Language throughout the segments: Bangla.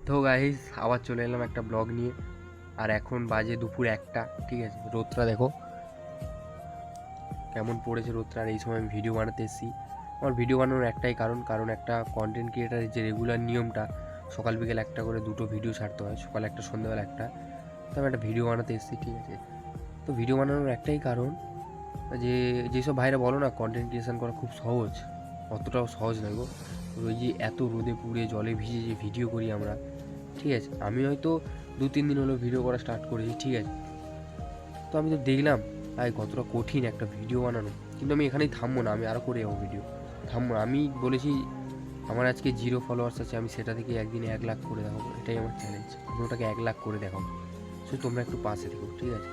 তো গাইস আবার চলে এলাম একটা ব্লগ নিয়ে। আর এখন বাজে দুপুর 1টা, ঠিক আছে। রোদটা দেখো কেমন পড়েছে রোদটা। আর এই সময় আমি ভিডিও বানাতে এসেছি। আমার ভিডিও বানানোর একটাই কারণ একটা কন্টেন্ট ক্রিয়েটারের যে রেগুলার নিয়মটা সকাল বিকেল একটা করে দুটো ভিডিও ছাড়তে হয়, সকালে একটা সন্ধ্যাবেলা একটা। তো আমি একটা ভিডিও বানাতে এসেছি, ঠিক আছে। তো ভিডিও বানানোর একটাই কারণ যে যেসব ভাইরা বলো না কন্টেন্ট ক্রিয়েশন করা খুব সহজ, অতটাও সহজ নয় গো। ওই যে এত রোদে পুড়ে জলে ভিজে যে ভিডিও করি আমরা, ঠিক আছে। আমি হয়তো 2-3 দিন হলো ভিডিও করা স্টার্ট করেছি, ঠিক আছে। তো আমি তো দেখলাম ভাই কতটা কঠিন একটা ভিডিও বানানো। কিন্তু আমি এখানেই থামবো না, আমি আরও করে যাবো ভিডিও, থামবো না। আমি বলেছি আমার আজকে 0 ফলোয়ার্স আছে, আমি সেটা থেকে একদিনে 1 লাখ করে দেখাবো, এটাই আমার চ্যালেঞ্জ। আমি ওটাকে 1 লাখ করে দেখাবো। সো তোমরা একটু পাশে থেকো, ঠিক আছে।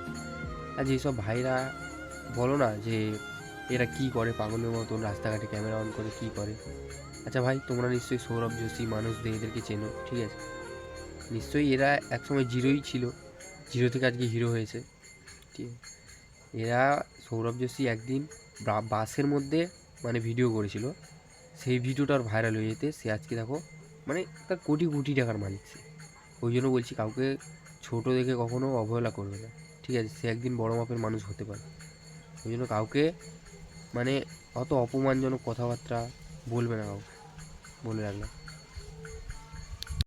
আর যেসব ভাইরা বলো না যে এরা কি করে পাগলের মতন রাস্তাঘাটে ক্যামেরা অন করে কি করে। আচ্ছা ভাই, তোমরা নিশ্চয়ই সৌরভ যোশী, মানুষ দে, এদেরকে চেনো, ঠিক আছে। নিশ্চয়ই এরা একসময় জিরোই ছিল, জিরো থেকে আজকে হিরো হয়েছে, ঠিক আছে। এরা সৌরভ যোশী একদিন বাসের মধ্যে মানে ভিডিও করেছিল, সেই ভিডিওটার ভাইরাল হয়ে যেতে সে আজকে দেখো মানে তার কোটি কোটি টাকার মালিক সে। ওই জন্য বলছি কাউকে ছোট দেখে কখনো অবহেলা করবে না, ঠিক আছে। সে একদিন বড় মাপের মানুষ হতে পারে। ওই জন্য কাউকে মানে অত অপমানজনক কথাবার্তা বলবে না কাউকে, বলে রাখলাম।